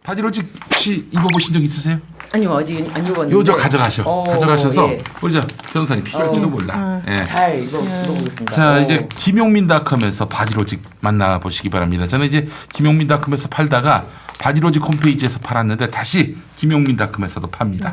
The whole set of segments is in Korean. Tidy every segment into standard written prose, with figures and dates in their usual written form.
바디로직 혹시 입어보신 적 있으세요? 아니요, 아직 안 입었는데. 요저 가져가셔서 예. 우리 저 변호사님 필요할지도 몰라. 예. 잘 입어보겠습니다. 자 이제 김용민닷컴에서 바디로직 만나보시기 바랍니다. 저는 이제 김용민닷컴에서 팔다가 바디로직 홈페이지에서 팔았는데 다시 김용민닷컴에서도 팝니다.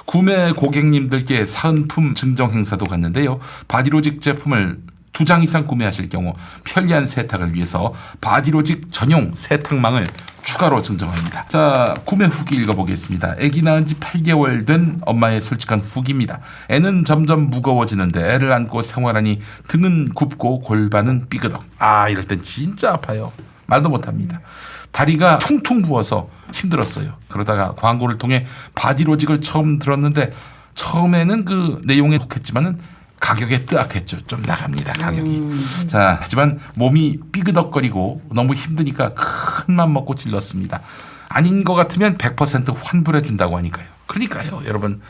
구매 고객님들께 사은품 증정 행사도 갔는데요. 바디로직 제품을 2장 이상 구매하실 경우 편리한 세탁을 위해서 바디로직 전용 세탁망을 추가로 증정합니다. 자, 구매 후기 읽어보겠습니다. 아기 낳은 지 8개월 된 엄마의 솔직한 후기입니다. 애는 점점 무거워지는데 애를 안고 생활하니 등은 굽고 골반은 삐그덕. 이럴 땐 진짜 아파요. 말도 못합니다. 다리가 퉁퉁 부어서 힘들었어요. 그러다가 광고를 통해 바디로직을 처음 들었는데 처음에는 그 내용에 혹했지만은 가격에 뜨악했죠. 좀 나갑니다. 가격이. 자, 하지만 몸이 삐그덕거리고 너무 힘드니까 큰 맘 먹고 질렀습니다. 아닌 것 같으면 100% 환불해 준다고 하니까요. 그러니까요. 여러분.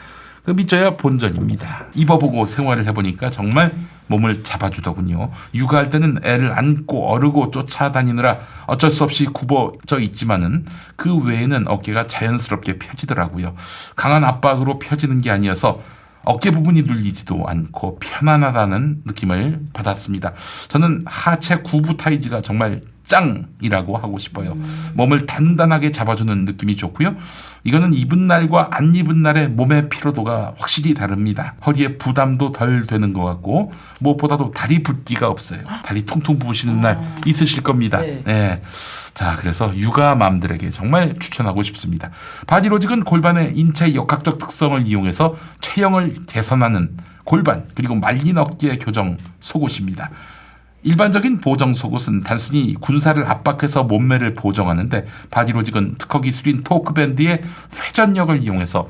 그 믿져야 본전입니다. 입어보고 생활을 해보니까 정말 몸을 잡아주더군요. 육아할 때는 애를 안고 어르고 쫓아다니느라 어쩔 수 없이 굽어져 있지만은 그 외에는 어깨가 자연스럽게 펴지더라고요. 강한 압박으로 펴지는 게 아니어서 어깨 부분이 눌리지도 않고 편안하다는 느낌을 받았습니다. 저는 하체 구부 타이즈가 정말 짱이라고 하고 싶어요. 몸을 단단하게 잡아주는 느낌이 좋고요. 이거는 입은 날과 안 입은 날의 몸의 피로도가 확실히 다릅니다. 허리에 부담도 덜 되는 것 같고 무엇보다도 다리 붓기가 없어요. 다리 퉁퉁 부으시는 날 있으실 겁니다. 네. 자, 그래서 육아맘들에게 정말 추천하고 싶습니다. 바디로직은 골반의 인체 역학적 특성을 이용해서 체형을 개선하는 골반 그리고 말린 어깨 교정 속옷입니다. 일반적인 보정 속옷은 단순히 군살을 압박해서 몸매를 보정하는데 바디로직은 특허 기술인 토크밴드의 회전력을 이용해서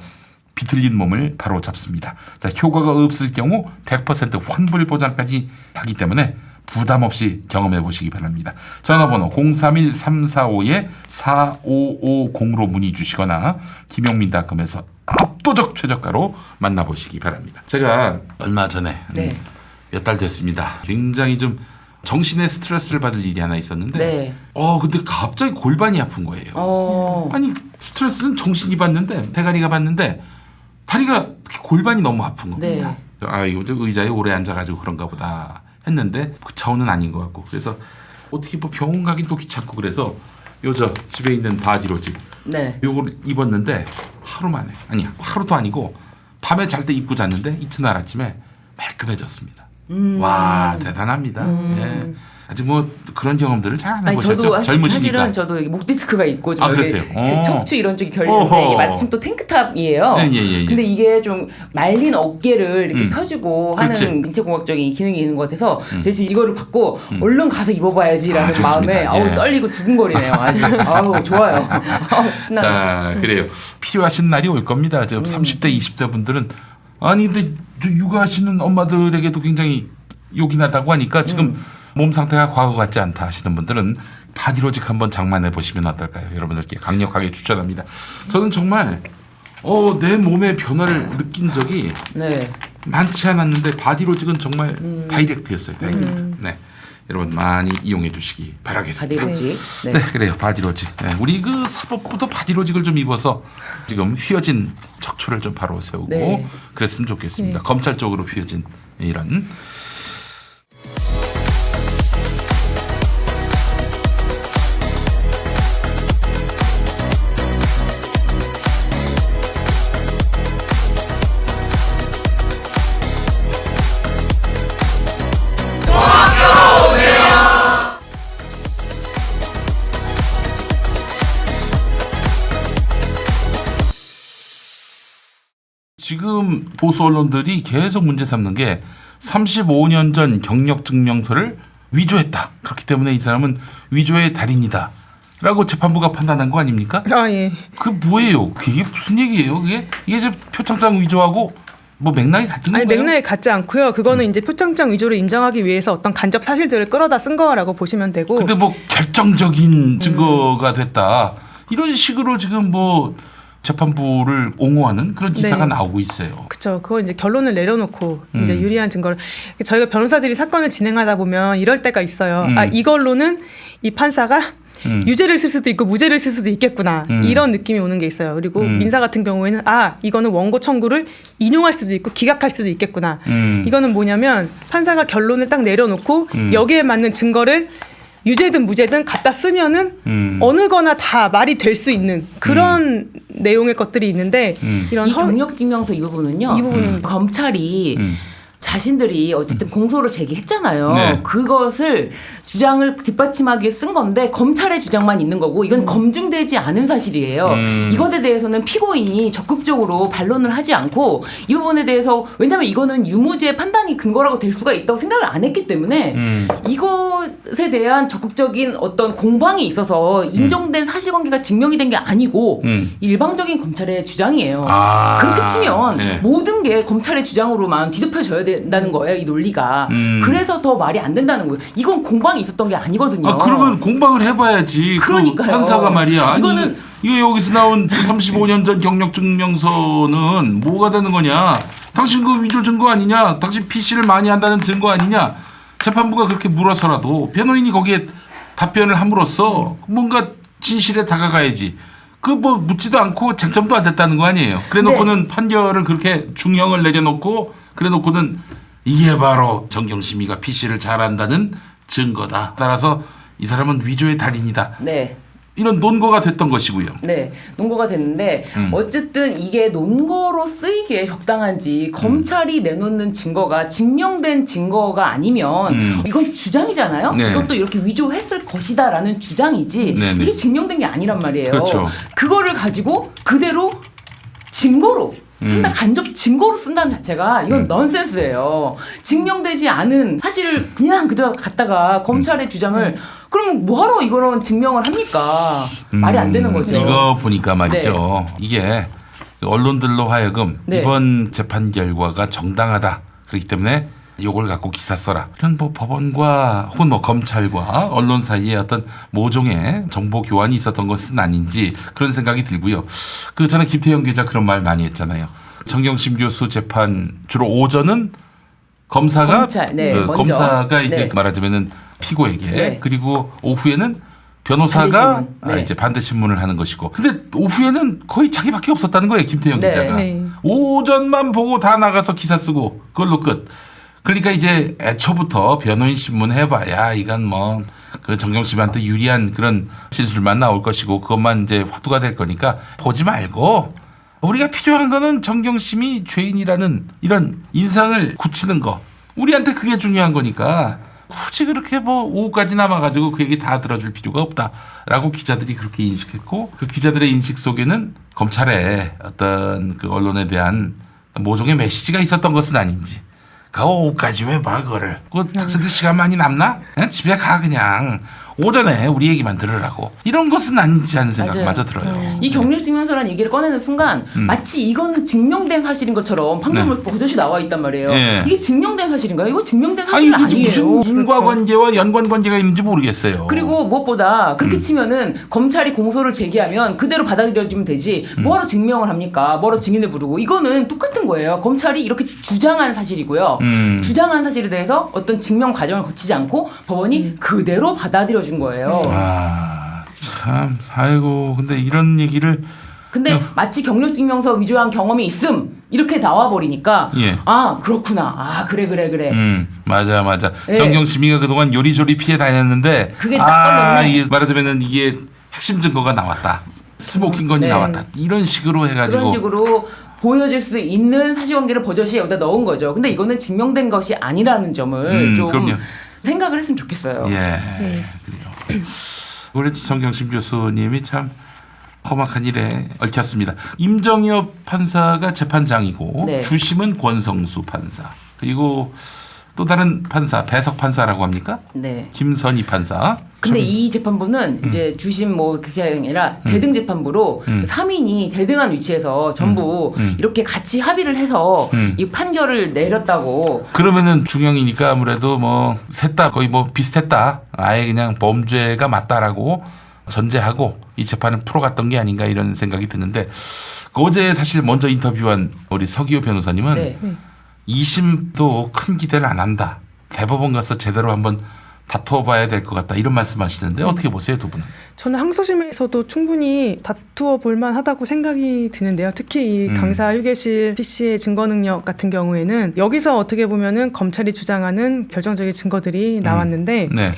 비틀린 몸을 바로 잡습니다. 자, 효과가 없을 경우 100% 환불 보장까지 하기 때문에 부담 없이 경험해 보시기 바랍니다. 전화번호 031-345-4550로 문의 주시거나 김용민닷컴에서 압도적 최저가로 만나보시기 바랍니다. 제가 얼마 전에 몇 달 됐습니다. 굉장히 좀 정신의 스트레스를 받을 일이 하나 있었는데 근데 갑자기 골반이 아픈 거예요. 아니 스트레스는 정신이 받는데 대가리가 받는데 다리가 골반이 너무 아픈 겁니다. 이거 좀 의자에 오래 앉아가지고 그런가 보다 했는데 그 차원은 아닌 것 같고 그래서 어떻게 뭐 병원 가긴 또 귀찮고 그래서 요저 집에 있는 바디로직 요걸 입었는데 하루 만에 하루도 아니고 밤에 잘 때 입고 잤는데 이튿날 아침에 말끔해졌습니다. 와 대단합니다. 예. 아직 뭐 그런 경험들을 잘 안 해보셨죠? 저도 젊으시니까. 사실은 저도 목 디스크가 있고 좀 그랬어요? 척추 이런 쪽이 결리는데 이게 마침 또 탱크탑이에요. 근데 이게 좀 말린 어깨를 이렇게 펴주고 하는 인체공학적인 기능이 있는 것 같아서 제가 지금 이거를 받고 얼른 가서 입어봐야지라는 마음에 떨리고 두근거리네요. 아주 좋아요. 신나요. 자 그래요. 필요하신 날이 올 겁니다. 지금 30대 20대 분들은 근데 육아하시는 엄마들에게도 굉장히 요긴하다고 하니까 지금 몸 상태가 과거 같지 않다 하시는 분들은 바디로직 한번 장만해 보시면 어떨까요? 여러분들께 강력하게 추천합니다. 저는 정말 내 몸의 변화를 느낀 적이 많지 않았는데 바디로직은 정말 다이렉트였어요. 다이렉트. 네. 여러분 많이 이용해 주시기 바라겠습니다. 바디로직. 네, 그래요. 바디로직. 우리 그 사법부도 바디로직을 좀 입어서 지금 휘어진 척추를 좀 바로 세우고 그랬으면 좋겠습니다. 검찰 쪽으로 휘어진 이런. 지금 보수 언론들이 계속 문제 삼는 게 35년 전 경력 증명서를 위조했다. 그렇기 때문에 이 사람은 위조의 달인이다. 라고 재판부가 판단한 거 아닙니까? 그 뭐예요? 그게 무슨 얘기예요? 이게 이제 표창장 위조하고 뭐 맥락이 같은 거예요? 맥락이 같지 않고요. 그거는 이제 표창장 위조를 인정하기 위해서 어떤 간접 사실들을 끌어다 쓴 거라고 보시면 되고. 근데 뭐 결정적인 증거가 됐다. 이런 식으로 지금 뭐 재판부를 옹호하는 그런 기사가 나오고 있어요. 그렇죠. 그거 이제 결론을 내려놓고 이제 유리한 증거를 저희가 변호사들이 사건을 진행하다 보면 이럴 때가 있어요. 이걸로는 이 판사가 유죄를 쓸 수도 있고 무죄를 쓸 수도 있겠구나 이런 느낌이 오는 게 있어요. 그리고 민사 같은 경우에는 이거는 원고 청구를 인용할 수도 있고 기각할 수도 있겠구나. 이거는 뭐냐면 판사가 결론을 딱 내려놓고 여기에 맞는 증거를 유죄든 무죄든 갖다 쓰면은 어느 거나 다 말이 될 수 있는 그런 내용의 것들이 있는데 이런 이 경력증명서 이 부분은요. 이 부분은 검찰이 자신들이 어쨌든 공소를 제기했잖아요. 네. 그것을 주장을 뒷받침하기 위해 쓴 건데 검찰의 주장만 있는 거고 이건 검증되지 않은 사실이에요. 이것에 대해서는 피고인이 적극적으로 반론을 하지 않고 이 부분에 대해서 왜냐하면 이거는 유무죄 판단이 근거라고 될 수가 있다고 생각을 안 했기 때문에 이것에 대한 적극적인 어떤 공방이 있어서 인정된 사실관계가 증명이 된 게 아니고 일방적인 검찰의 주장이에요. 그렇게 치면 네. 모든 게 검찰의 주장으로만 뒤덮여져야 된다는 거예요. 이 논리가. 그래서 더 말이 안 된다는 거예요. 이건 공방이 있었던 게 아니거든요. 그러면 공방을 해봐야지. 그러니까요. 그 판사가 말이야. 이거는 이거 여기서 나온 35년 전 경력증명서는 뭐가 되는 거냐? 당신 그 위조 증거 아니냐? 당신 PC를 많이 한다는 증거 아니냐? 재판부가 그렇게 물어서라도 변호인이 거기에 답변을 함으로써 뭔가 진실에 다가가야지. 그 뭐 묻지도 않고 쟁점도 안 됐다는 거 아니에요. 그래놓고는 판결을 그렇게 중형을 내려놓고 그래놓고는 이게 바로 정경심이가 PC를 잘한다는 증거다. 따라서 이 사람은 위조의 달인이다. 네. 이런 논거가 됐던 것이고요. 네, 논거가 됐는데 어쨌든 이게 논거로 쓰이기에 적당한지 검찰이 내놓는 증거가 증명된 증거가 아니면 이건 주장이잖아요. 네. 이것도 이렇게 위조했을 것이다라는 주장이지 네네. 이게 증명된 게 아니란 말이에요. 그렇죠. 그거를 가지고 그대로 증거로 쓴다, 간접 증거로 쓴다는 자체가 이건 넌센스예요. 증명되지 않은 사실을 그냥 그대로 갖다가 검찰의 주장을 그러면 뭐하러 이거는 증명을 합니까? 말이 안 되는 거죠. 이거 보니까 말이죠. 이게 언론들로 하여금 네. 이번 재판 결과가 정당하다. 그렇기 때문에 이걸 갖고 기사 써라. 이런 뭐 법원과 혹은 뭐 검찰과 언론 사이에 어떤 모종의 정보 교환이 있었던 것은 아닌지 그런 생각이 들고요. 저는 김태형 기자 그런 말 많이 했잖아요. 정경심 교수 재판 주로 오전은 검사가 검찰, 네, 먼저. 검사가 이제 네. 말하자면은 피고에게 네. 그리고 오후에는 변호사가 반대 신문. 네. 이제 반대 신문을 하는 것이고, 근데 오후에는 거의 자기밖에 없었다는 거예요, 김태형 네. 기자가. 네. 오전만 보고 다 나가서 기사 쓰고 그걸로 끝. 그러니까 이제 애초부터 변호인 신문 해봐야 이건 뭐 그 정경심한테 유리한 그런 진술만 나올 것이고 그것만 이제 화두가 될 거니까 보지 말고 우리가 필요한 거는 정경심이 죄인이라는 이런 인상을 굳히는 거. 우리한테 그게 중요한 거니까 굳이 그렇게 뭐 오후까지 남아가지고 그 얘기 다 들어줄 필요가 없다라고 기자들이 그렇게 인식했고, 그 기자들의 인식 속에는 검찰의 어떤 그 언론에 대한 모종의 메시지가 있었던 것은 아닌지. 그 오후까지 왜 봐 그거를. 그 학생들 시간 많이 남나? 그냥 집에 가 그냥. 오전에 우리 얘기만 들으라고. 이런 것은 아닌지 하는 생각마저 들어요. 이 경력증명서라는 얘기를 꺼내는 순간 마치 이건 증명된 사실인 것처럼 판결문 버젓이 나와 있단 말이에요. 네. 이게 증명된 사실인가요? 이거 증명된 사실은 이게 아니에요. 무슨 인과관계와 연관관계가 있는지 모르겠어요. 그리고 무엇보다 그렇게 치면은 검찰이 공소를 제기하면 그대로 받아들여주면 되지 뭐하러 증명을 합니까? 뭐하러 증인을 부르고. 이거는 똑같은 거예요. 검찰이 이렇게 주장한 사실이고요. 주장한 사실에 대해서 어떤 증명 과정을 거치지 않고 법원이 그대로 받아들여준 거예요. 참, 아이고, 근데 이런 얘기를. 근데 마치 경력증명서 위조한 경험이 있음 이렇게 나와버리니까 예. 아 그렇구나, 아 그래. 맞아. 네. 정경심이가 그동안 요리조리 피해 다녔는데 그게 딱 걸렸네. 이게 말하자면은 이게 핵심 증거가 나왔다. 스모킹건이 네. 나왔다. 이런 식으로 해가지고. 그런 식으로 보여질 수 있는 사실관계를 버젓이 여기다 넣은 거죠. 근데 이거는 증명된 것이 아니라는 점을 좀 그럼요. 생각을 했으면 좋겠어요. 예, 그래요. 우리 정경심 교수님이 참 험악한 일에 얽혔습니다. 임정엽 판사가 재판장이고 네. 주심은 권성수 판사, 그리고 또 다른 판사 배석 판사라고 합니까? 네. 김선희 판사. 근데 이 재판부는 이제 주심 뭐 그게 아니라 대등 재판부로 3인이 대등한 위치에서 전부 이렇게 같이 합의를 해서 이 판결을 내렸다고. 그러면은 중형이니까 아무래도 뭐 셋 다 거의 뭐 비슷했다. 아예 그냥 범죄가 맞다라고 전제하고 이 재판을 풀어갔던 게 아닌가 이런 생각이 드는데, 어제 사실 먼저 인터뷰한 우리 서기호 변호사님은 네. 2심도 큰 기대를 안 한다. 대법원 가서 제대로 한번 다투어봐야 될 것 같다 이런 말씀하시는데 어떻게 보세요, 두 분은? 저는 항소심에서도 충분히 다투어 볼만하다고 생각이 드는데요. 특히 이 강사 휴게실 PC의 증거 능력 같은 경우에는 여기서 어떻게 보면은 검찰이 주장하는 결정적인 증거들이 나왔는데 네.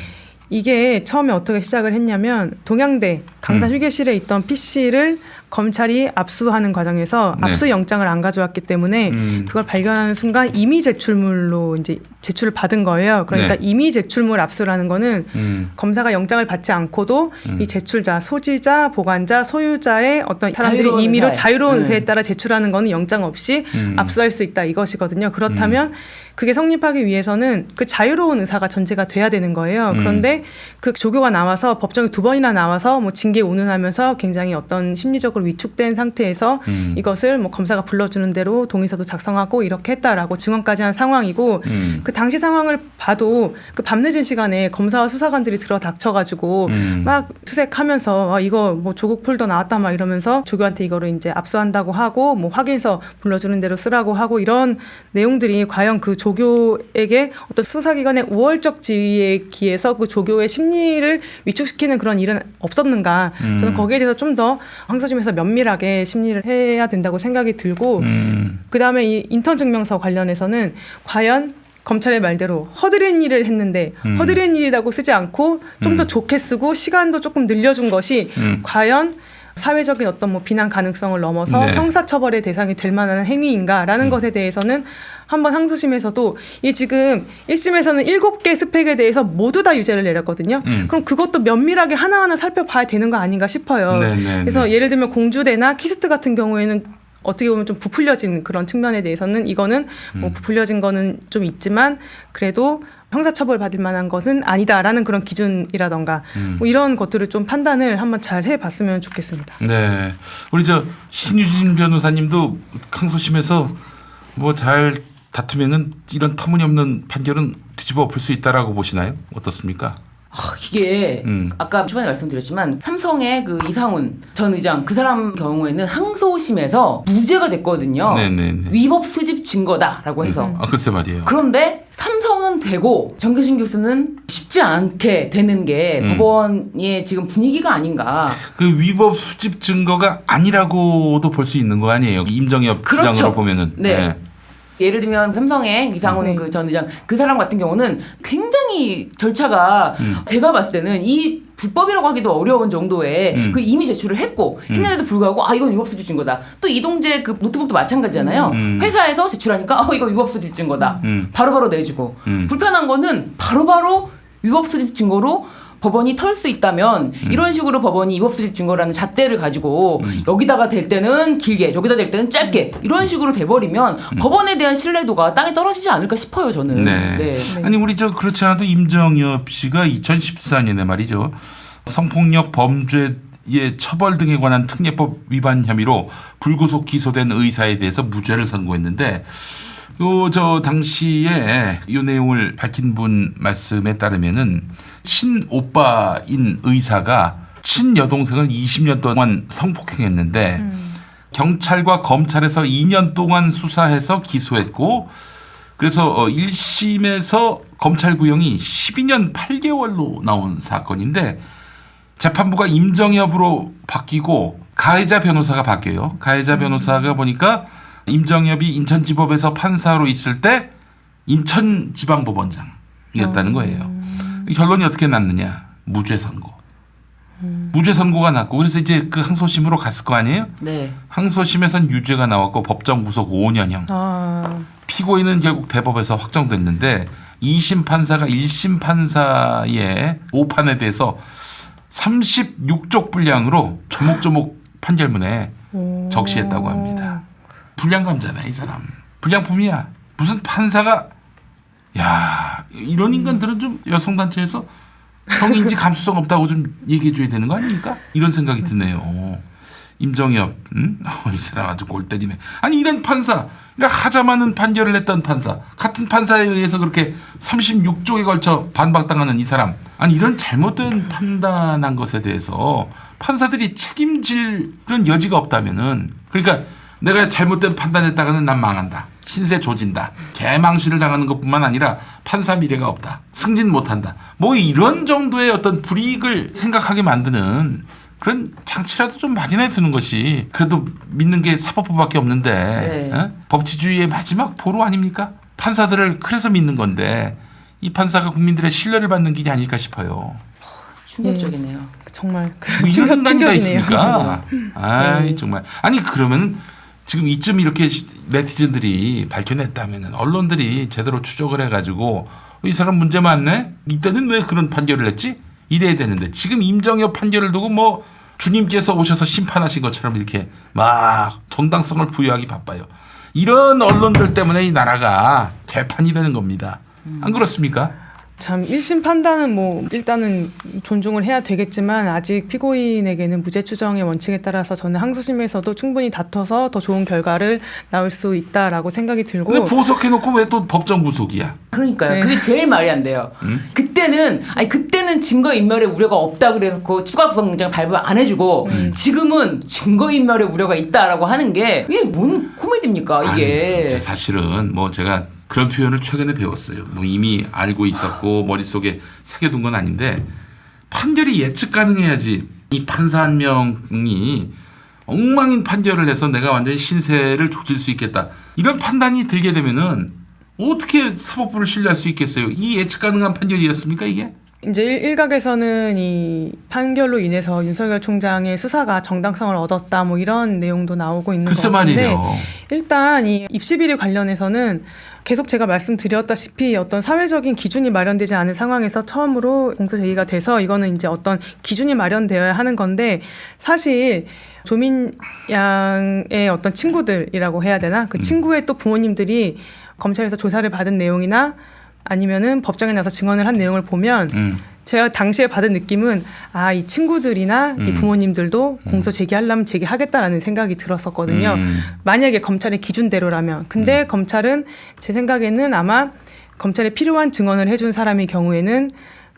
이게 처음에 어떻게 시작을 했냐면 동양대 강사 휴게실에 있던 PC를 검찰이 압수하는 과정에서 네. 압수 영장을 안 가져왔기 때문에 그걸 발견하는 순간 임의 제출물로 이제 제출을 받은 거예요. 그러니까 네. 임의 제출물 압수라는 거는 검사가 영장을 받지 않고도 이 제출자, 소지자, 보관자, 소유자의 어떤 사람들이 자유로운 임의로 의사에. 자유로운 의사에 따라 제출하는 거는 영장 없이 압수할 수 있다 이것이거든요. 그렇다면 그게 성립하기 위해서는 그 자유로운 의사가 전제가 돼야 되는 거예요. 그런데 그 조교가 나와서 법정에 2번이나 나와서 뭐 징계 운운하면서 굉장히 어떤 심리적으로 위축된 상태에서 이것을 뭐 검사가 불러주는 대로 동의서도 작성하고 이렇게 했다라고 증언까지 한 상황이고 그 당시 상황을 봐도 그 밤늦은 시간에 검사와 수사관들이 들어 닥쳐가지고 막 투색하면서 이거 뭐 조국 폴더 나왔다 막 이러면서 조교한테 이거를 이제 압수한다고 하고 뭐 확인서 불러주는 대로 쓰라고 하고 이런 내용들이 과연 그 조교에게 어떤 수사기관의 우월적 지위에 기해서 그 조교의 심리를 위축시키는 그런 일은 없었는가. 저는 거기에 대해서 좀 더 항소심에서 면밀하게 심리를 해야 된다고 생각이 들고 그다음에 이 인턴 증명서 관련해서는 과연 검찰의 말대로 허드렛 일을 했는데 허드렛 일이라고 쓰지 않고 좀 더 좋게 쓰고 시간도 조금 늘려준 것이 과연 사회적인 어떤 뭐 비난 가능성을 넘어서 네. 형사처벌의 대상이 될 만한 행위인가라는 것에 대해서는 한번 항소심에서도 이 지금 1심에서는 7개 스펙에 대해서 모두 다 유죄를 내렸거든요. 그럼 그것도 면밀하게 하나하나 살펴봐야 되는 거 아닌가 싶어요. 그래서 예를 들면 공주대나 키스트 같은 경우에는 어떻게 보면 좀 부풀려진 그런 측면에 대해서는 이거는 뭐 부풀려진 거는 좀 있지만 그래도 형사처벌 받을 만한 것은 아니다라는 그런 기준이라던가 뭐 이런 것들을 좀 판단을 한번 잘 해봤으면 좋겠습니다. 네, 우리 저 신유진 변호사님도 항소심에서 뭐 잘 다투면은 이런 터무니없는 판결은 뒤집어 엎을 수 있다라고 보시나요? 어떻습니까? 이게 아까 초반에 말씀드렸지만 삼성의 그 이상훈 전 의장 그 사람 경우에는 항소심에서 무죄가 됐거든요. 네네네. 위법 수집 증거다라고 해서. 글쎄 말이에요. 그런데 삼성은 되고 정교신 교수는 쉽지 않게 되는 게 법원의 지금 분위기가 아닌가. 그 위법 수집 증거가 아니라고도 볼 수 있는 거 아니에요? 임정엽 그렇죠. 주장으로 보면은. 네. 예를 들면 삼성의 이상훈 그 전 의장 그 사람 같은 경우는 굉장히 절차가 제가 봤을 때는 이 불법이라고 하기도 어려운 정도의 그 이미 제출을 했고 했는데도 불구하고 이건 위법 수집 증거다. 또 이동재 그 노트북도 마찬가지잖아요. 회사에서 제출하니까 이거 위법 수집 증거다. 바로바로 내주고 불편한 거는 바로바로 위법 수집 증거로 법원이 털 수 있다면 이런 식으로 법원이 위법 수집 증거라는 잣대를 가지고 여기다가 댈 때는 길게 저기다 댈 때는 짧게 이런 식으로 돼버리면 법원에 대한 신뢰도가 땅에 떨어지지 않을까 싶어요 저는. 네. 아니 우리 저 그렇지 않아도 임정엽 씨가 2014년에 말이죠 성폭력 범죄의 처벌 등에 관한 특례법 위반 혐의로 불구속 기소된 의사에 대해서 무죄를 선고했는데 저 당시에 이 내용을 밝힌 분 말씀에 따르면은 친오빠인 의사가 친여동생을 20년 동안 성폭행했는데 경찰과 검찰에서 2년 동안 수사해서 기소했고 그래서 1심에서 검찰 구형이 12년 8개월로 나온 사건인데 재판부가 임정엽으로 바뀌고 가해자 변호사가 바뀌어요. 가해자 변호사가 보니까 임정엽이 인천지법에서 판사로 있을 때 인천지방법원장이었다는 거예요. 결론이 어떻게 났느냐? 무죄 선고. 무죄 선고가 났고 그래서 이제 그 항소심으로 갔을 거 아니에요? 네. 항소심에선 유죄가 나왔고 법정 구속 5년형. 피고인은 결국 대법에서 확정됐는데 2심 판사가 1심 판사의 오판에 대해서 36쪽 분량으로 조목조목 판결문에 적시했다고 합니다. 불량감자네 이 사람. 불량품이야. 무슨 판사가 야 이런 인간들은 좀 여성단체에서 성인지 감수성 없다고 좀 얘기해줘야 되는 거 아닙니까? 이런 생각이 드네요. 임정엽 이 사람 아주 골 때리네. 아니 이런 판사 이런 하자마는 판결을 했던 판사 같은 판사에 의해서 그렇게 36쪽에 걸쳐 반박당하는 이 사람 아니 이런 잘못된 판단한 것에 대해서 판사들이 책임질 그런 여지가 없다면은 그러니까 내가 잘못된 판단했다가는 난 망한다. 신세 조진다. 개망신을 당하는 것뿐만 아니라 판사 미래가 없다. 승진 못한다. 뭐 이런 정도의 어떤 불이익을 생각하게 만드는 그런 장치라도 좀 마련해 두는 것이 그래도 믿는 게 사법부밖에 없는데 네. 법치주의의 마지막 보루 아닙니까? 판사들을 그래서 믿는 건데 이 판사가 국민들의 신뢰를 받는 길이 아닐까 싶어요. 충격적이네요. 정말 뭐 이런 단위가 충격이네요. 있습니까? 아이 정말. 아니 그러면 지금 이쯤 이렇게 네티즌들이 밝혀냈다면 언론들이 제대로 추적을 해가지고 이 사람 문제 많네? 이때는 왜 그런 판결을 했지? 이래야 되는데 지금 임정혁 판결을 두고 뭐 주님께서 오셔서 심판하신 것처럼 이렇게 막 정당성을 부여하기 바빠요. 이런 언론들 때문에 이 나라가 개판이 되는 겁니다. 안 그렇습니까? 참 1심 판단은 뭐 일단은 존중을 해야 되겠지만 아직 피고인에게는 무죄 추정의 원칙에 따라서 저는 항소심에서도 충분히 다퉈서 더 좋은 결과를 나올 수 있다라고 생각이 들고. 근데 보석해놓고 왜 또 법정 구속이야? 그러니까요. 네. 그게 제일 말이 안 돼요. 그때는 증거 인멸의 우려가 없다 그래서 그 추가 구속영장을 발부 안 해주고 지금은 증거 인멸의 우려가 있다라고 하는 게 이게 뭔 코미디입니까 이게? 아니, 사실은 뭐 제가 그런 표현을 최근에 배웠어요. 뭐 이미 알고 있었고 머릿속에 새겨둔 건 아닌데 판결이 예측 가능해야지. 이 판사 한 명이 엉망인 판결을 해서 내가 완전히 신세를 조질 수 있겠다. 이런 판단이 들게 되면은 어떻게 사법부를 신뢰할 수 있겠어요? 이 예측 가능한 판결이었습니까 이게? 이제 일각에서는 이 판결로 인해서 윤석열 총장의 수사가 정당성을 얻었다 뭐 이런 내용도 나오고 있는 것 글쎄 같은데 말이에요. 일단 이 입시 비리 관련해서는 계속 제가 말씀드렸다시피 어떤 사회적인 기준이 마련되지 않은 상황에서 처음으로 공소 제기가 돼서 이거는 이제 어떤 기준이 마련되어야 하는 건데 사실 조민 양의 어떤 친구들이라고 해야 되나 그 친구의 또 부모님들이 검찰에서 조사를 받은 내용이나 아니면은 법정에 나서 증언을 한 내용을 보면 제가 당시에 받은 느낌은 이 친구들이나 이 부모님들도 공소 제기하려면 제기하겠다라는 생각이 들었었거든요. 만약에 검찰의 기준대로라면. 근데 검찰은 제 생각에는 아마 검찰에 필요한 증언을 해준 사람의 경우에는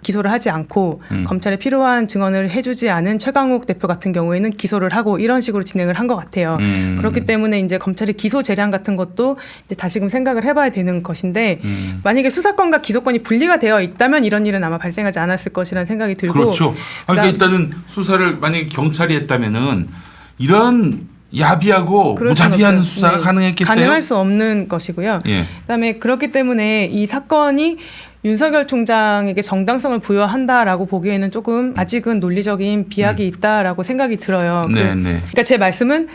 기소를 하지 않고 검찰에 필요한 증언을 해주지 않은 최강욱 대표 같은 경우에는 기소를 하고 이런 식으로 진행을 한 것 같아요. 그렇기 때문에 이제 검찰의 기소 재량 같은 것도 이제 다시금 생각을 해봐야 되는 것인데 만약에 수사권과 기소권이 분리가 되어 있다면 이런 일은 아마 발생하지 않았을 것이라는 생각이 들고. 그렇죠. 그러니까 일단은 수사를 만약에 경찰이 했다면은 이런 야비하고 무자비한 수사가 가능했겠어요? 가능할 수 없는 것이고요. 예. 그다음에 그렇기 때문에 이 사건이 윤석열 총장에게 정당성을 부여한다라고 보기에는 조금 아직은 논리적인 비약이 있다라고 생각이 들어요. 그러니까 제 말씀은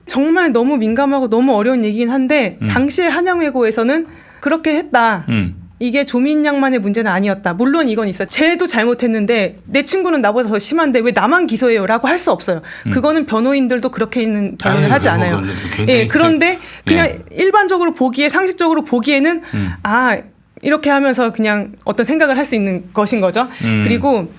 정말 너무 민감하고 너무 어려운 얘기긴 한데 당시에 한영외고에서는 그렇게 했다. 이게 조민 양만의 문제는 아니었다. 물론 이건 있어요. 쟤도 잘못했는데 내 친구는 나보다 더 심한데 왜 나만 기소해요? 라고 할 수 없어요. 그거는 변호인들도 그렇게는 변론을 하지 않아요. 예, 그런데 그냥 일반적으로 보기에 상식적으로 보기에는 이렇게 하면서 그냥 어떤 생각을 할 수 있는 것인 거죠. 그리고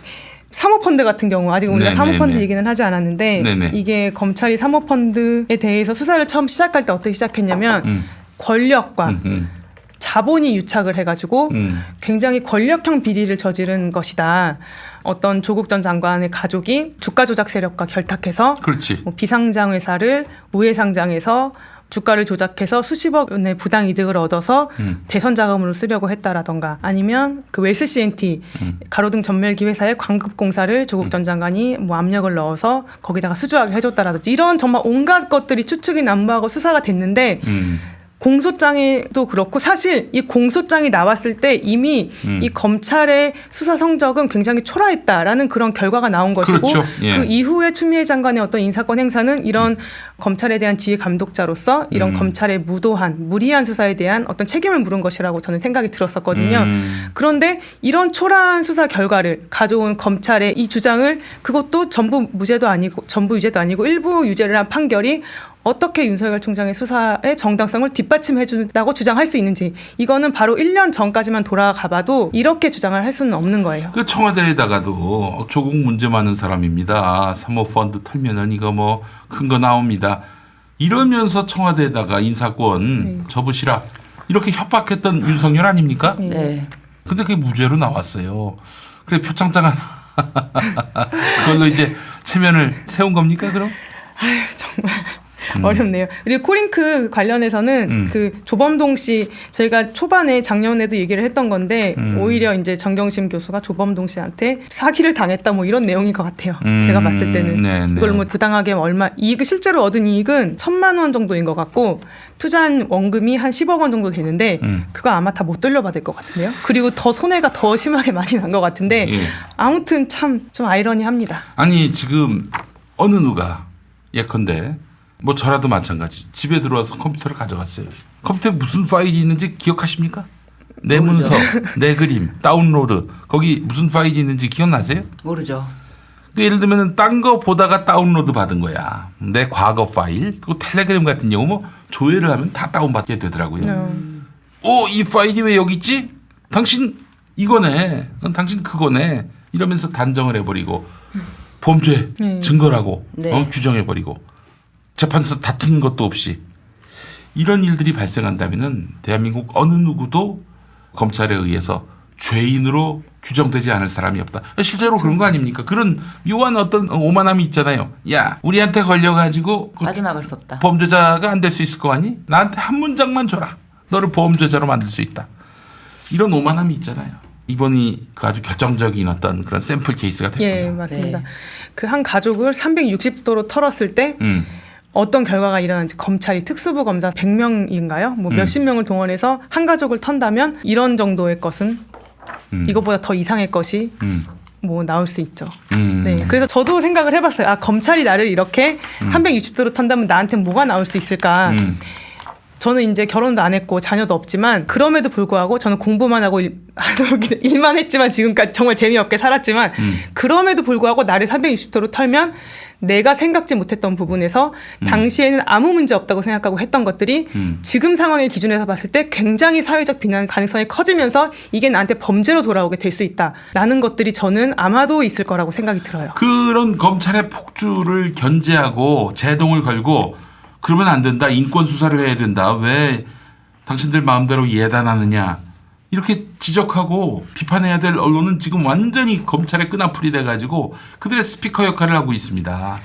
사모펀드 같은 경우 아직 우리가 사모펀드 얘기는 하지 않았는데 이게 검찰이 사모펀드에 대해서 수사를 처음 시작할 때 어떻게 시작했냐면 권력과 자본이 유착을 해가지고 굉장히 권력형 비리를 저지른 것이다. 어떤 조국 전 장관의 가족이 주가 조작 세력과 결탁해서 뭐 비상장 회사를 우회상장해서 주가를 조작해서 수십억 원의 부당 이득을 얻어서 대선 자금으로 쓰려고 했다라던가 아니면 그 웰스 CNT 가로등 전멸기 회사의 광급공사를 조국 전 장관이 뭐 압력을 넣어서 거기다가 수주하게 해줬다라든지 이런 정말 온갖 것들이 추측이 난무하고 수사가 됐는데 공소장에도 그렇고 사실 이 공소장이 나왔을 때 이미 이 검찰의 수사 성적은 굉장히 초라했다라는 그런 결과가 나온 것이고 그 이후에 추미애 장관의 어떤 인사권 행사는 이런 검찰에 대한 지휘 감독자로서 이런 검찰의 무리한 수사에 대한 어떤 책임을 물은 것이라고 저는 생각이 들었었거든요. 그런데 이런 초라한 수사 결과를 가져온 검찰의 이 주장을 그것도 전부 무죄도 아니고 전부 유죄도 아니고 일부 유죄를 한 판결이 어떻게 윤석열 총장의 수사의 정당성을 뒷받침해 준다고 주장할 수 있는지 이거는 바로 1년 전까지만 돌아가봐도 이렇게 주장을 할 수는 없는 거예요. 그 청와대에다가도 조국 문제 많은 사람입니다. 사모펀드 털면은 이거 뭐 큰 거 나옵니다. 이러면서 청와대에다가 인사권 접으시라 이렇게 협박했던 윤석열 아닙니까? 네. 근데 그게 무죄로 나왔어요. 그래 표창장 하나 그걸로 이제 체면을 세운 겁니까 그럼? 아유 정말. 어렵네요. 그리고 코링크 관련해서는 그 조범동 씨 저희가 초반에 작년에도 얘기를 했던 건데 오히려 이제 정경심 교수가 조범동 씨한테 사기를 당했다 뭐 이런 내용인 것 같아요. 제가 봤을 때는 네. 이걸 뭐 부당하게 얼마 이익을 실제로 얻은 이익은 1,000만 원 정도인 것 같고 투자한 원금이 한 10억 원 정도 되는데 그거 아마 다 못 돌려받을 것 같은데요. 그리고 더 손해가 더 심하게 많이 난 것 같은데 아무튼 참 좀 아이러니합니다. 아니 지금 어느 누가 예컨대 뭐 저라도 마찬가지 집에 들어와서 컴퓨터를 가져갔어요. 컴퓨터에 무슨 파일이 있는지 기억하십니까? 내 문서, 내 그림, 다운로드 거기 무슨 파일이 있는지 기억나세요? 모르죠. 그 예를 들면 딴 거 보다가 다운로드 받은 거야. 내 과거 파일, 또 텔레그램 같은 경우 뭐 조회를 하면 다 다운받게 되더라고요. 이 파일이 왜 여기 있지? 당신 이거네, 당신 그거네 이러면서 단정을 해버리고 범죄 증거라고 규정해버리고 재판에서 다툰 것도 없이 이런 일들이 발생한다면은 대한민국 어느 누구도 검찰에 의해서 죄인으로 규정되지 않을 사람이 없다. 실제로 그런 거 아닙니까? 그런 묘한 어떤 오만함이 있잖아요. 야, 우리한테 걸려가지고 빠져나갈 수 없다. 범죄자가 안 될 수 있을 거 아니? 나한테 한 문장만 줘라. 너를 범죄자로 만들 수 있다. 이런 오만함이 있잖아요. 이번이 그 아주 결정적인 어떤 그런 샘플 케이스가 됐고요. 예, 맞습니다. 그 한 가족을 360도로 털었을 때 어떤 결과가 일어나는지 검찰이 특수부 검사 100명인가요? 뭐 몇십 명을 동원해서 한 가족을 턴다면 이런 정도의 것은 이거보다 더 이상의 것이 뭐 나올 수 있죠. 네, 그래서 저도 생각을 해봤어요. 아, 검찰이 나를 이렇게 360도로 턴다면 나한테 뭐가 나올 수 있을까? 저는 이제 결혼도 안 했고 자녀도 없지만 그럼에도 불구하고 저는 공부만 하고 일만 했지만 지금까지 정말 재미없게 살았지만 그럼에도 불구하고 나를 360도로 털면 내가 생각지 못했던 부분에서 당시에는 아무 문제 없다고 생각하고 했던 것들이 지금 상황의 기준에서 봤을 때 굉장히 사회적 비난 가능성이 커지면서 이게 나한테 범죄로 돌아오게 될 수 있다라는 것들이 저는 아마도 있을 거라고 생각이 들어요. 그런 검찰의 폭주를 견제하고 제동을 걸고 그러면 안 된다. 인권 수사를 해야 된다. 왜 당신들 마음대로 예단하느냐. 이렇게 지적하고 비판해야 될 언론은 지금 완전히 검찰의 끈앞풀이 돼가지고 그들의 스피커 역할을 하고 있습니다.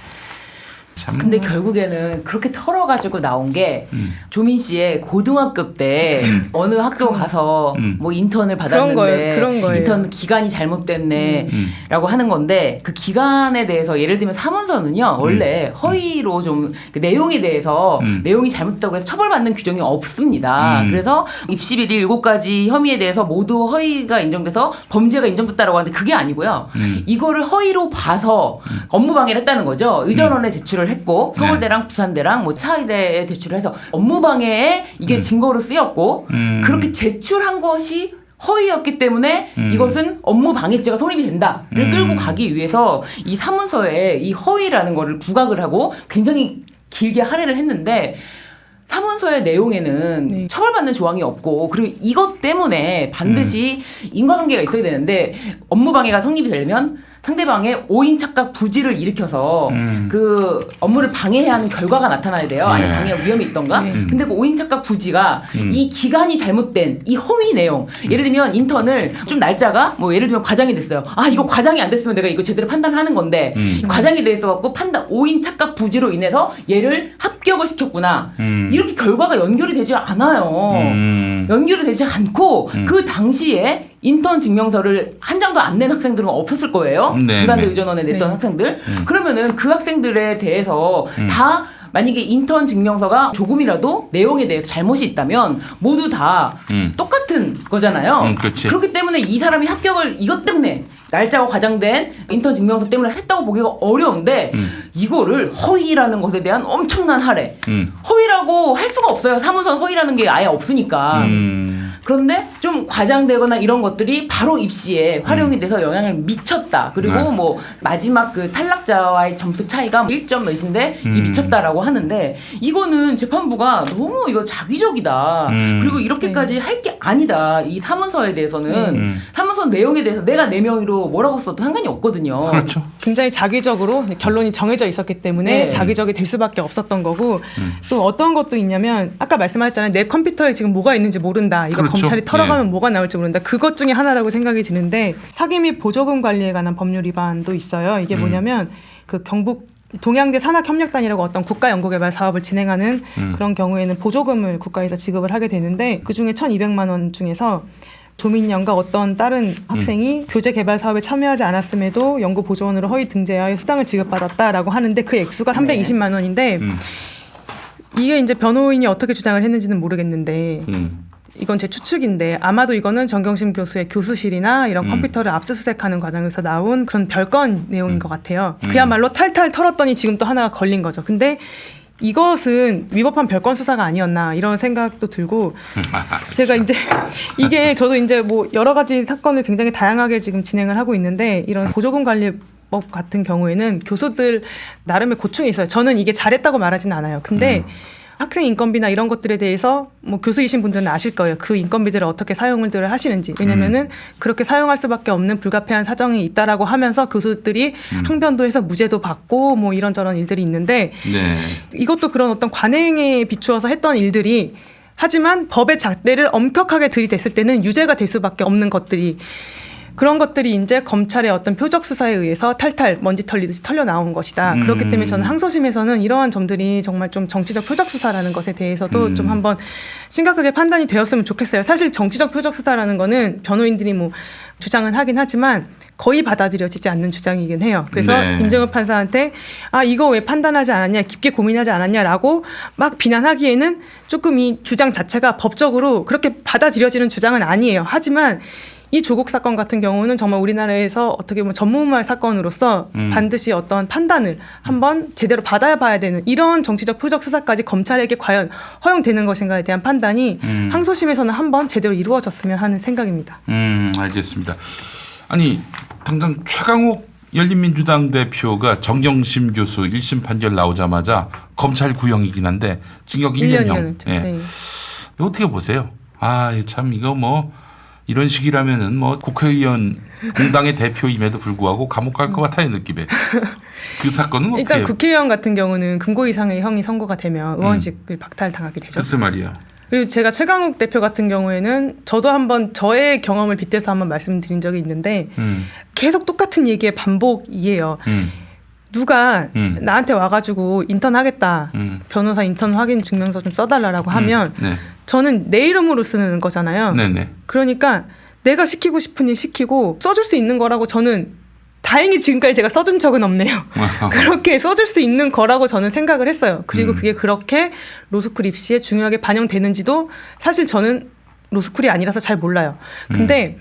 참. 근데 결국에는 그렇게 털어가지고 나온 게 조민 씨의 고등학교 때 어느 학교 가서 뭐 인턴을 받았는데 그런 거예요. 인턴 기간이 잘못됐네 라고 하는 건데 그 기간에 대해서 예를 들면 사문서는요 원래 허위로 좀 그 내용에 대해서 내용이 잘못됐다고 해서 처벌받는 규정이 없습니다. 그래서 입시비리 7가지 혐의에 대해서 모두 허위가 인정돼서 범죄가 인정됐다라고 하는데 그게 아니고요. 이거를 허위로 봐서 업무방해를 했다는 거죠. 의전원에 제출을 했고 서울대랑 부산대랑 뭐 차의대에 제출을 해서 업무방해에 이게 증거로 쓰였고 그렇게 제출한 것이 허위였기 때문에 이것은 업무방해죄가 성립이 된다를 끌고 가기 위해서 이 사문서에 이 허위라는 거를 부각을 하고 굉장히 길게 할애를 했는데 사문서의 내용에는 처벌받는 조항이 없고 그리고 이것 때문에 반드시 인과관계가 있어야 되는데 업무방해가 성립이 되려면 상대방의 오인 착각 부지를 일으켜서 그 업무를 방해해야 하는 결과가 나타나야 돼요. 아니면 방해 위험이 있던가. 근데 그 오인 착각 부지가 이 기간이 잘못된 이 허위 내용. 예를 들면 인턴을 좀 날짜가 뭐 예를 들면 과장이 됐어요. 아 이거 과장이 안 됐으면 내가 이거 제대로 판단하는 건데 과장이 돼 있어갖고 오인 착각 부지로 인해서 얘를 합격을 시켰구나. 이렇게 결과가 연결이 되지 않아요. 연결이 되지 않고 그 당시에 인턴 증명서를 한 장도 안 낸 학생들은 없었을 거예요. 부산대 의전원에 냈던 학생들. 그러면은 그 학생들에 대해서 다 만약에 인턴 증명서가 조금이라도 내용에 대해서 잘못이 있다면 모두 다 똑같은 거잖아요. 그렇기 때문에 이 사람이 합격을 이것 때문에 날짜가 과장된 인턴 증명서 때문에 했다고 보기가 어려운데 이거를 허위라는 것에 대한 엄청난 할애. 허위라고 할 수가 없어요. 사문서 허위라는 게 아예 없으니까. 그런데 좀 과장되거나 이런 것들이 바로 입시에 활용이 돼서 영향을 미쳤다. 그리고 뭐 마지막 그 탈락자와의 점수 차이가 1점 몇인데 이게 미쳤다라고 하는데 이거는 재판부가 너무 이거 자기적이다. 그리고 이렇게까지 할 게 아니다. 이 사문서에 대해서는 사문서 내용에 대해서 내가 내 명의로 뭐라고 써도 상관이 없거든요. 그렇죠. 굉장히 자기적으로 결론이 정해져 있었기 때문에 자기적이 될 수밖에 없었던 거고 또 어떤 것도 있냐면 아까 말씀하셨잖아요. 내 컴퓨터에 지금 뭐가 있는지 모른다. 이거 그렇죠. 검찰이 털어가면 뭐가 나올지 모른다. 그것 중에 하나라고 생각이 드는데 사기 및 보조금 관리에 관한 법률 위반도 있어요. 이게 뭐냐면 그 경북 동양대 산학협력단이라고 어떤 국가연구개발 사업을 진행하는 그런 경우에는 보조금을 국가에서 지급을 하게 되는데 그중에 1,200만 원 중에서 조민영과 어떤 다른 학생이 교재 개발 사업에 참여하지 않았음에도 연구 보조원으로 허위 등재하여 수당을 지급받았다라고 하는데 그 액수가 320만 원인데 이게 이제 변호인이 어떻게 주장을 했는지는 모르겠는데 이건 제 추측인데 아마도 이거는 정경심 교수의 교수실이나 이런 컴퓨터를 압수수색하는 과정에서 나온 그런 별건 내용인 것 같아요. 그야말로 탈탈 털었더니 지금 또 하나가 걸린 거죠. 근데 이것은 위법한 별건 수사가 아니었나 이런 생각도 들고 제가 이제 이게 저도 이제 뭐 여러 가지 사건을 굉장히 다양하게 지금 진행을 하고 있는데 이런 보조금 관리법 같은 경우에는 교수들 나름의 고충이 있어요. 저는 이게 잘했다고 말하지는 않아요. 근데 학생 인건비나 이런 것들에 대해서 뭐 교수이신 분들은 아실 거예요. 그 인건비들을 어떻게 사용을 하시는지. 왜냐면은 그렇게 사용할 수밖에 없는 불가피한 사정이 있다라고 하면서 교수들이 항변도 해서 무죄도 받고 뭐 이런저런 일들이 있는데 네. 이것도 그런 어떤 관행에 비추어서 했던 일들이 하지만 법의 잣대를 엄격하게 들이댔을 때는 유죄가 될 수밖에 없는 것들이 그런 것들이 이제 검찰의 어떤 표적 수사에 의해서 탈탈 먼지 털리듯이 털려 나온 것이다. 그렇기 때문에 저는 항소심에서는 이러한 점들이 정말 좀 정치적 표적 수사라는 것에 대해서도 좀 한번 심각하게 판단이 되었으면 좋겠어요. 사실 정치적 표적 수사라는 거는 변호인들이 뭐 주장은 하긴 하지만 거의 받아들여지지 않는 주장이긴 해요. 그래서 네. 임정엽 판사한테 아 이거 왜 판단하지 않았냐, 깊게 고민하지 않았냐라고 막 비난하기에는 조금 이 주장 자체가 법적으로 그렇게 받아들여지는 주장은 아니에요. 하지만 이 조국 사건 같은 경우는 정말 우리나라에서 어떻게 보면 전무후무할 사건으로서 반드시 어떤 판단을 한번 제대로 받아야 봐야 되는 이런 정치적 표적 수사까지 검찰에게 과연 허용되는 것인가에 대한 판단이 항소심에서는 한번 제대로 이루어졌으면 하는 생각입니다. 알겠습니다. 아니 당장 최강욱 열린민주당 대표가 정경심 교수 1심 판결 나오자마자 검찰 구형이긴 한데 징역 1년형. 예. 네. 이거 어떻게 보세요? 아 참 이거 뭐 이런 식이라면은 뭐 국회의원 공당의 대표임에도 불구하고 감옥 갈 것 같아요 느낌에. 그 사건은 어떻게? 일단 국회의원 같은 경우는 금고 이상의 형이 선고가 되면 의원직을 박탈당하게 되죠. 글쎄 말이야. 그리고 제가 최강욱 대표 같은 경우에는 저도 한번 저의 경험을 빗대서 한번 말씀드린 적이 있는데 계속 똑같은 얘기의 반복이에요. 누가 나한테 와가지고 인턴 하겠다. 변호사 인턴 확인 증명서 좀 써달라고 하면 네. 저는 내 이름으로 쓰는 거잖아요. 네네. 그러니까 내가 시키고 싶은 일 시키고 써줄 수 있는 거라고 저는 다행히 지금까지 제가 써준 적은 없네요. 그렇게 써줄 수 있는 거라고 저는 생각을 했어요. 그리고 그게 그렇게 로스쿨 입시에 중요하게 반영되는지도 사실 저는 로스쿨이 아니라서 잘 몰라요. 근데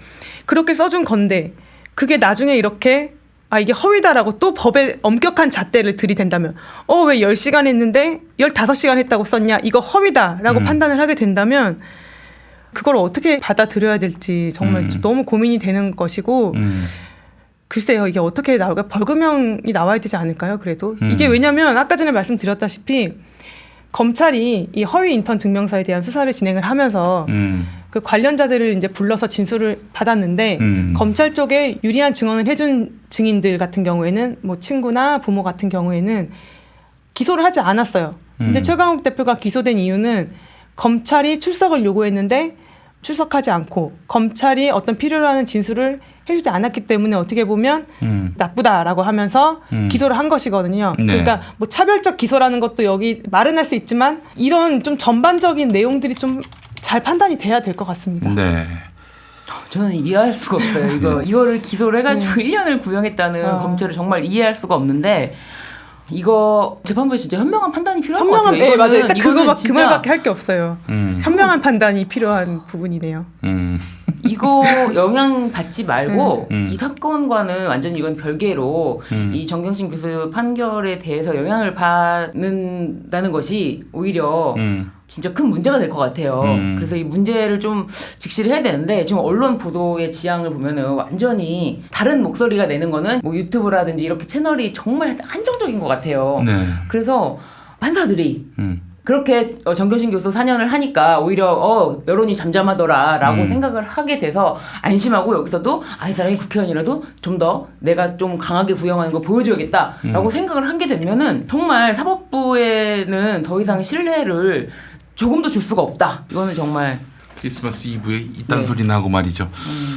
그렇게 써준 건데 그게 나중에 이렇게 아 이게 허위다라고 또 법에 엄격한 잣대를 들이댄다면 왜 10시간 했는데 15시간 했다고 썼냐 이거 허위다라고 판단을 하게 된다면 그걸 어떻게 받아들여야 될지 정말 너무 고민이 되는 것이고 글쎄요 이게 어떻게 나올까 벌금형이 나와야 되지 않을까요 그래도 이게 왜냐면 아까 전에 말씀드렸다시피 검찰이 이 허위 인턴 증명서에 대한 수사를 진행을 하면서 그 관련자들을 이제 불러서 진술을 받았는데 검찰 쪽에 유리한 증언을 해준 증인들 같은 경우에는 뭐 친구나 부모 같은 경우에는 기소를 하지 않았어요. 근데 최강욱 대표가 기소된 이유는 검찰이 출석을 요구했는데 출석하지 않고 검찰이 어떤 필요로 하는 진술을 해주지 않았기 때문에 어떻게 보면 나쁘다라고 하면서 기소를 한 것이거든요. 네. 그러니까 뭐 차별적 기소라는 것도 여기 말은 할 수 있지만 이런 좀 전반적인 내용들이 좀 잘 판단이 돼야 될 것 같습니다. 네. 저는 이해할 수가 없어요. 이거를 기소를 해가지고 1년을 구형했다는 검찰을 정말 이해할 수가 없는데 이거 재판부에 진짜 현명한 판단이 필요할 것 같아요. 네, 맞아요. 딱 이거는 그 말밖에 할 게 없어요. 현명한 판단이 필요한 부분이네요. 이거 영향 받지 말고 이 사건과는 완전히 이건 별개로 이 정경심 교수 판결에 대해서 영향을 받는다는 것이 오히려 진짜 큰 문제가 될 것 같아요. 그래서 이 문제를 좀 직시를 해야 되는데 지금 언론 보도의 지향을 보면은 완전히 다른 목소리가 내는 거는 뭐 유튜브라든지 이렇게 채널이 정말 한정적인 것 같아요. 네. 그래서 판사들이 그렇게 정경심 교수 4년을 하니까 오히려 여론이 잠잠하더라라고 생각을 하게 돼서 안심하고 여기서도 이 사람이 국회의원이라도 좀 더 내가 좀 강하게 구형하는 거 보여줘야겠다라고 생각을 하게 되면은 정말 사법부에는 더 이상의 신뢰를 조금도 줄 수가 없다. 이거는 정말 크리스마스 이브에 이딴 소리 나고 말이죠.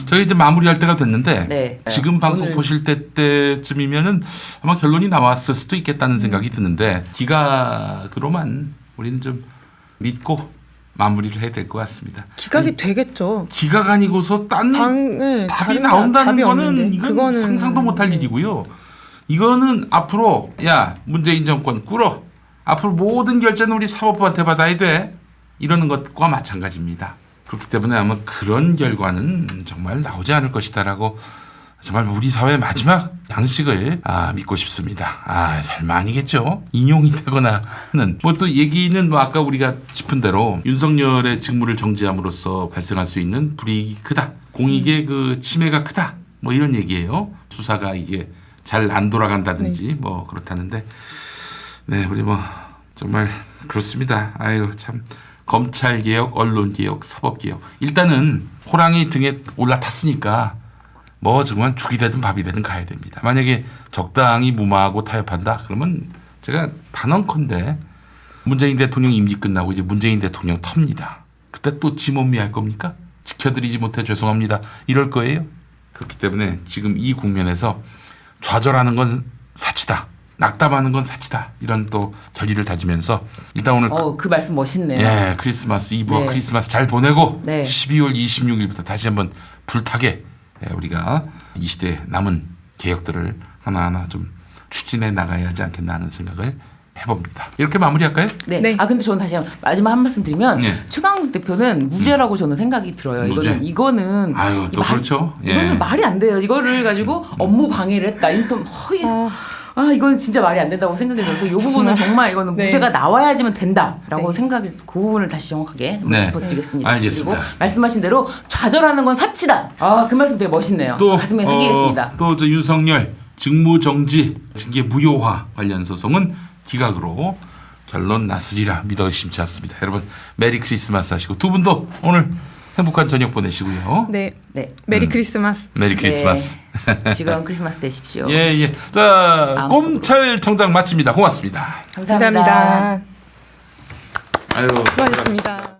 저희 이제 마무리할 때가 됐는데 네. 지금 방송 오늘 보실 때쯤이면은 아마 결론이 나왔을 수도 있겠다는 생각이 드는데 기각으로만 우리는 좀 믿고 마무리를 해야 될 것 같습니다. 기각이 아니, 되겠죠. 기각 아니고서 딴 네, 답이 다른 나온다는 답이 거는 없는데. 이건 그거는 상상도 못할 일이고요. 이거는 앞으로 야 문재인 정권 꿇어. 앞으로 모든 결제는 우리 사법부한테 받아야 돼. 이러는 것과 마찬가지입니다. 그렇기 때문에 아마 그런 결과는 정말 나오지 않을 것이다라고 정말 우리 사회의 마지막 양식을 믿고 싶습니다. 설마 아니겠죠? 인용이 되거나 하는 뭐 또 얘기는 뭐 아까 우리가 짚은 대로 윤석열의 직무를 정지함으로써 발생할 수 있는 불이익이 크다. 공익의 그 침해가 크다. 뭐 이런 얘기예요. 수사가 이게 잘 안 돌아간다든지 뭐 그렇다는데 네 우리 뭐 정말 그렇습니다. 아유 참 검찰 개혁, 언론 개혁, 사법 개혁. 일단은 호랑이 등에 올라탔으니까 뭐 정말 죽이 되든 밥이 되든 가야 됩니다. 만약에 적당히 무마하고 타협한다 그러면 제가 단언컨대 문재인 대통령 임기 끝나고 이제 문재인 대통령 텁니다. 그때 또 지몸미 할 겁니까? 지켜드리지 못해 죄송합니다. 이럴 거예요. 그렇기 때문에 지금 이 국면에서 좌절하는 건 사치다. 낙담하는 건 사치다. 이런 또 결의를 다지면서 일단 오늘 그 말씀 멋있네요. 예, 크리스마스 이브와 네. 크리스마스 잘 보내고 네. 12월 26일부터 다시 한번 불타게 우리가 이 시대에 남은 개혁들을 하나하나 좀 추진해 나가야 하지 않겠나 하는 생각을 해봅니다. 이렇게 마무리할까요? 네. 네. 근데 저는 다시 마지막 한 말씀 드리면 네. 최강욱 대표는 무죄라고 저는 생각이 들어요. 무죄? 이거는 아유 또 그렇죠. 이거는 말이 안 돼요. 이거를 가지고 업무 방해를 했다. 이건 진짜 말이 안 된다고 생각이 들어서 이 부분은 정말 이거는 네. 무죄가 나와야지만 된다라고 네. 생각이 그 부분을 다시 정확하게 네. 짚어드리겠습니다. 알겠습니다. 그리고 말씀하신 대로 좌절하는 건 사치다. 그 말씀 되게 멋있네요. 또 가슴에 새기겠습니다. 또 저 윤석열 직무정지 징계 무효화 관련 소송은 기각으로 결론 났으리라 믿어 의심치 않습니다. 여러분 메리 크리스마스 하시고 두 분도 오늘 행복한 저녁 보내시고요. 네. 네. 메리 크리스마스. 메리 크리스마스. 즐거운 크리스마스 되십시오. 예. 자, 마음속으로. 검찰청장 마칩니다. 고맙습니다. 감사합니다. 감사합니다. 아유, 수고하셨습니다.